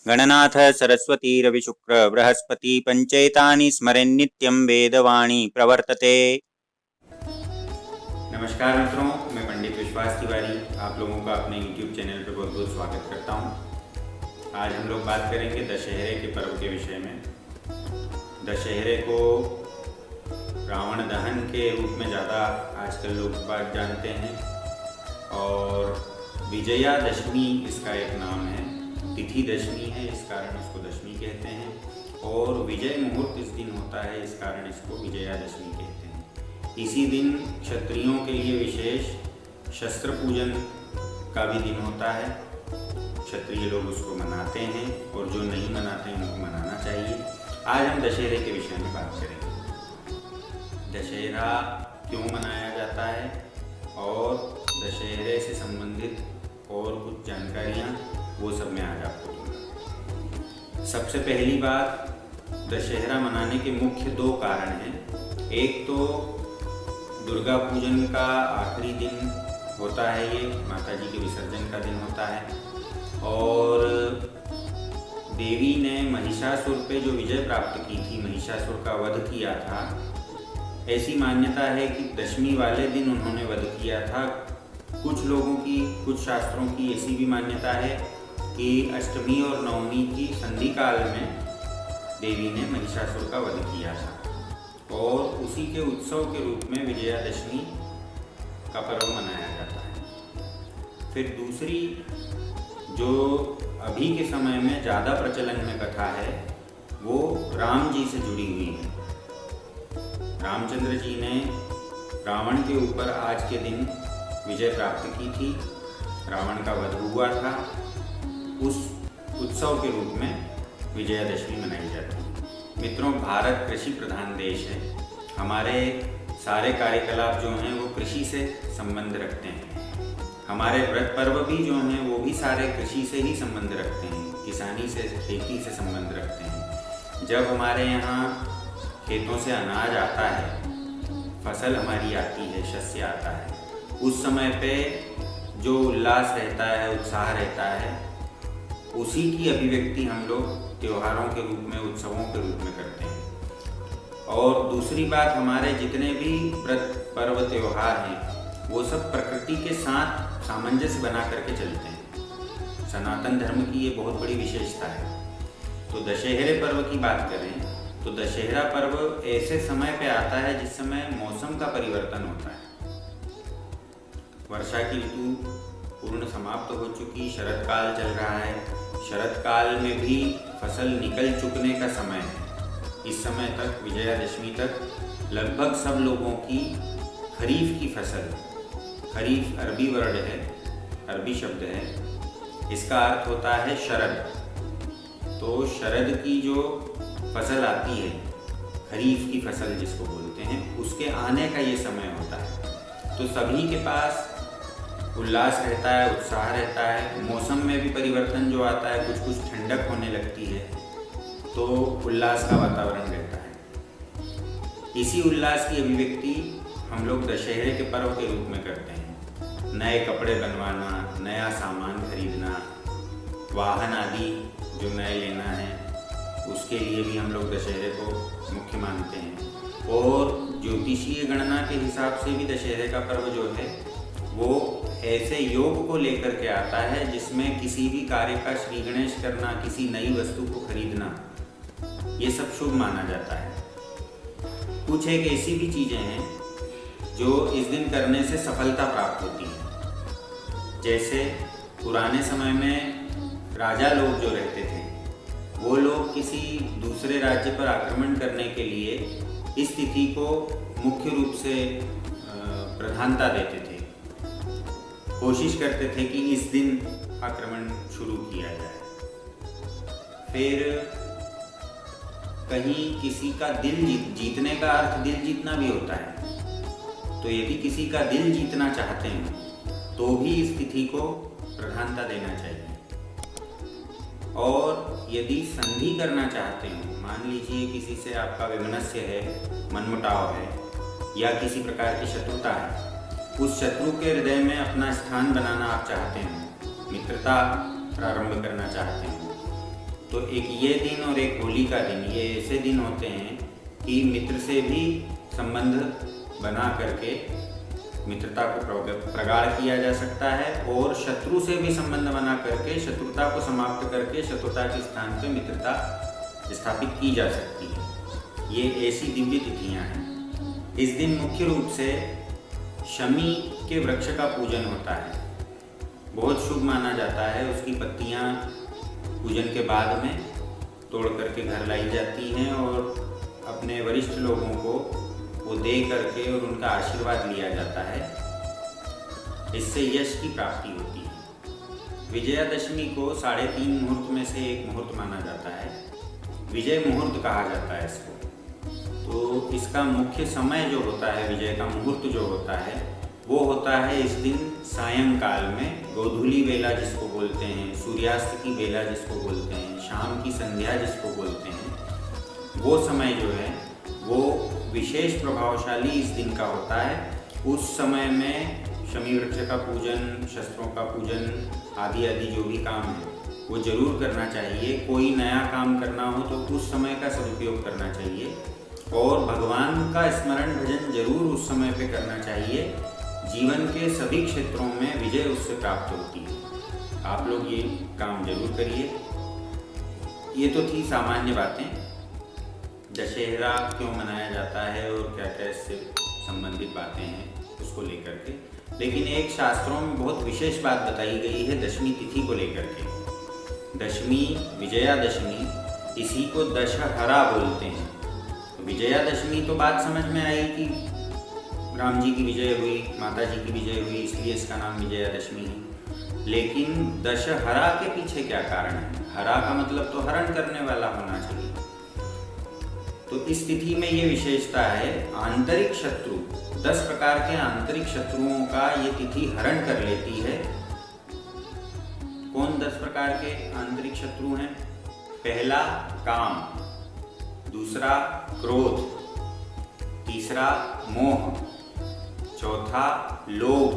गणनाथ सरस्वती रविशुक्र बृहस्पति पंचैतानि स्मरेन् नित्यं वेदवाणी प्रवर्तते। नमस्कार मित्रों, मैं पंडित विश्वास तिवारी आप लोगों का अपने YouTube चैनल पर बहुत बहुत स्वागत करता हूं। आज हम लोग बात करेंगे दशहरे के पर्व के विषय में। दशहरे को रावण दहन के रूप में ज़्यादा आजकल लोग बात जानते हैं और विजयादशमी इसका एक नाम है। तिथि दशमी है, इस कारण इसको दशमी कहते हैं और विजय मुहूर्त इस दिन होता है, इस कारण इसको विजयादशमी कहते हैं। इसी दिन क्षत्रियों के लिए विशेष शस्त्र पूजन का भी दिन होता है। क्षत्रिय लोग उसको मनाते हैं और जो नहीं मनाते हैं उनको मनाना चाहिए। आज हम दशहरे के विषय में बात करेंगे। दशहरा क्यों मनाया जाता है और दशहरे से संबंधित और कुछ जानकारियाँ, वो सब मैं आज आपको दूंगा। सबसे पहली बात, दशहरा मनाने के मुख्य दो कारण हैं। एक तो दुर्गा पूजन का आखिरी दिन होता है, ये माता जी के विसर्जन का दिन होता है और देवी ने महिषासुर पे जो विजय प्राप्त की थी, महिषासुर का वध किया था। ऐसी मान्यता है कि दशमी वाले दिन उन्होंने वध किया था। कुछ लोगों की, कुछ शास्त्रों की ऐसी भी मान्यता है कि अष्टमी और नवमी की संधि काल में देवी ने महिषासुर का वध किया था और उसी के उत्सव के रूप में विजयादशमी का पर्व मनाया जाता है। फिर दूसरी जो अभी के समय में ज़्यादा प्रचलन में कथा है, वो राम जी से जुड़ी हुई है। रामचंद्र जी ने रावण के ऊपर आज के दिन विजय प्राप्त की थी, रावण का वध हुआ था। उस उत्सव के रूप में विजयादशमी मनाई जाती है। मित्रों, भारत कृषि प्रधान देश है। हमारे सारे कार्यकलाप जो हैं वो कृषि से संबंध रखते हैं। हमारे व्रत पर्व भी जो हैं वो भी सारे कृषि से ही संबंध रखते हैं, किसानी से, खेती से संबंध रखते हैं। जब हमारे यहाँ खेतों से अनाज आता है, फसल हमारी आती है, शस्य आता है, उस समय पे जो उल्लास रहता है, उत्साह रहता है, उसी की अभिव्यक्ति हम लोग त्योहारों के रूप में, उत्सवों के रूप में करते हैं। और दूसरी बात, हमारे जितने भी व्रत पर्व त्योहार हैं वो सब प्रकृति के साथ सामंजस्य बना करके चलते हैं। सनातन धर्म की ये बहुत बड़ी विशेषता है। तो दशहरे पर्व की बात करें तो दशहरा पर्व ऐसे समय पे आता है जिस समय मौसम का परिवर्तन होता है। वर्षा की ऋतु पूर्ण समाप्त हो चुकी, शरद काल चल रहा है। शरद काल में भी फसल निकल चुकने का समय है। इस समय तक, विजयादशमी तक, लगभग सब लोगों की खरीफ की फसल, खरीफ अरबी वर्ड है, अरबी शब्द है, इसका अर्थ होता है शरद। तो शरद की जो फसल आती है, खरीफ की फसल जिसको बोलते हैं, उसके आने का ये समय होता है। तो सभी के पास उल्लास रहता है, उत्साह रहता है। मौसम में भी परिवर्तन जो आता है, कुछ कुछ ठंडक होने लगती है, तो उल्लास का वातावरण रहता है। इसी उल्लास की अभिव्यक्ति हम लोग दशहरे के पर्व के रूप में करते हैं। नए कपड़े बनवाना, नया सामान खरीदना, वाहन आदि जो नए लेना है, उसके लिए भी हम लोग दशहरे को मुख्य मानते हैं। और ज्योतिषीय गणना के हिसाब से भी दशहरे का पर्व जो है वो ऐसे योग को लेकर के आता है जिसमें किसी भी कार्य का श्री गणेश करना, किसी नई वस्तु को खरीदना, ये सब शुभ माना जाता है। कुछ एक ऐसी भी चीज़ें हैं जो इस दिन करने से सफलता प्राप्त होती है। जैसे पुराने समय में राजा लोग जो रहते थे, वो लोग किसी दूसरे राज्य पर आक्रमण करने के लिए इस तिथि को मुख्य रूप से प्रधानता देते थे। कोशिश करते थे कि इस दिन आक्रमण शुरू किया जाए। फिर कहीं किसी का दिल जीतने का अर्थ दिल जीतना भी होता है। तो यदि किसी का दिल जीतना चाहते हैं तो भी इस तिथि को प्रधानता देना चाहिए। और यदि संधि करना चाहते हो, मान लीजिए किसी से आपका वैमनस्य है, मनमुटाव है या किसी प्रकार की शत्रुता है, उस शत्रु के हृदय में अपना स्थान बनाना आप चाहते हैं, मित्रता प्रारंभ करना चाहते हैं, तो एक ये दिन और एक होली का दिन, ये ऐसे दिन होते हैं कि मित्र से भी संबंध बना करके मित्रता को प्रगाढ़ किया जा सकता है और शत्रु से भी संबंध बना करके शत्रुता को समाप्त करके शत्रुता के स्थान पर मित्रता स्थापित की जा सकती है। ये ऐसी दिव्य तिथियां हैं। इस दिन मुख्य रूप से शमी के वृक्ष का पूजन होता है। बहुत शुभ माना जाता है। उसकी पत्तियां पूजन के बाद में तोड़ करके घर लाई जाती हैं और अपने वरिष्ठ लोगों को वो दे करके और उनका आशीर्वाद लिया जाता है। इससे यश की प्राप्ति होती है। विजयादशमी को 3.5 मुहूर्त में से एक मुहूर्त माना जाता है। विजय मुहूर्त कहा जाता है इसको। तो इसका मुख्य समय जो होता है, विजय का मुहूर्त जो होता है, वो होता है इस दिन सायंकाल में, गोधूली बेला जिसको बोलते हैं, सूर्यास्त की बेला जिसको बोलते हैं, शाम की संध्या जिसको बोलते हैं। वो समय जो है वो विशेष प्रभावशाली इस दिन का होता है। उस समय में शमी वृक्ष का पूजन, शस्त्रों का पूजन आदि जो भी काम है वो जरूर करना चाहिए। कोई नया काम करना हो तो उस समय का सदुपयोग करना चाहिए और भगवान का स्मरण भजन जरूर उस समय पे करना चाहिए। जीवन के सभी क्षेत्रों में विजय उससे प्राप्त होती है। आप लोग ये काम जरूर करिए। ये तो थी सामान्य बातें। दशहरा क्यों मनाया जाता है और क्या क्या इससे संबंधित बातें हैं उसको लेकर के। लेकिन एक शास्त्रों में बहुत विशेष बात बताई गई है दशमी तिथि को लेकर के। दशमी, विजयादशमी, इसी को दशहरा बोलते हैं। तो विजयादशमी तो बात समझ में आई कि राम जी की विजय हुई, माता जी की विजय हुई, इसलिए इसका नाम विजयादशमी है। लेकिन दशहरा के पीछे क्या कारण है? हरा का मतलब तो हरण करने वाला होना चाहिए। तो इस तिथि में ये विशेषता है, आंतरिक शत्रु, 10 प्रकार के आंतरिक शत्रुओं का ये तिथि हरण कर लेती है। कौन 10 प्रकार के आंतरिक शत्रु हैं? पहला काम, दूसरा क्रोध, तीसरा मोह, चौथा लोभ,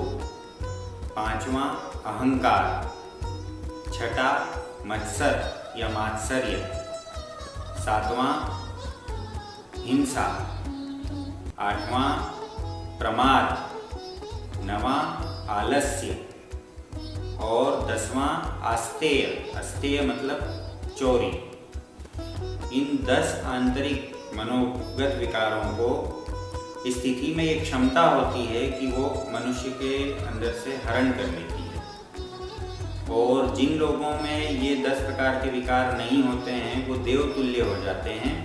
पांचवा अहंकार, छठा मत्सर या मात्सर्य, सातवां हिंसा, आठवां प्रमाद, नवां आलस्य और 10वां आस्तेय। अस्तेय मतलब चोरी। इन 10 आंतरिक मनोगत विकारों को इस तिथि में एक क्षमता होती है कि वो मनुष्य के अंदर से हरण कर लेती है। और जिन लोगों में ये 10 प्रकार के विकार नहीं होते हैं वो देवतुल्य हो जाते हैं।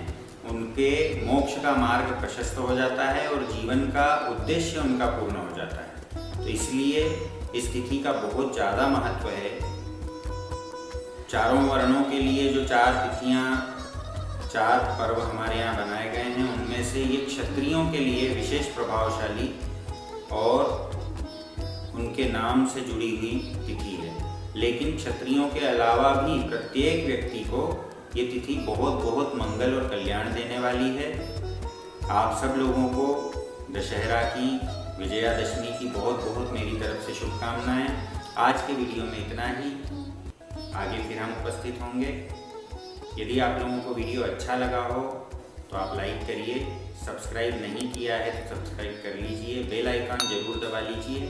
उनके मोक्ष का मार्ग प्रशस्त हो जाता है और जीवन का उद्देश्य उनका पूर्ण हो जाता है। तो इसलिए इस तिथि का बहुत ज़्यादा महत्व है। चारों वर्णों के लिए जो 4 तिथियां, 4 पर्व हमारे यहाँ बनाए गए हैं, उनमें से ये क्षत्रियों के लिए विशेष प्रभावशाली और उनके नाम से जुड़ी हुई तिथि है। लेकिन क्षत्रियों के अलावा भी प्रत्येक व्यक्ति को ये तिथि बहुत बहुत मंगल और कल्याण देने वाली है। आप सब लोगों को दशहरा की, विजयादशमी की बहुत बहुत मेरी तरफ से शुभकामनाएं। आज के वीडियो में इतना ही। आगे फिर हम उपस्थित होंगे। यदि आप लोगों को वीडियो अच्छा लगा हो तो आप लाइक करिए। सब्सक्राइब नहीं किया है तो सब्सक्राइब कर लीजिए। बेल आइकन जरूर दबा लीजिए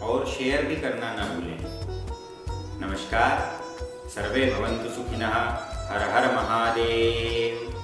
और शेयर भी करना ना भूलें। नमस्कार। सर्वे भवन्तु सुखिनः। हर हर महादेव।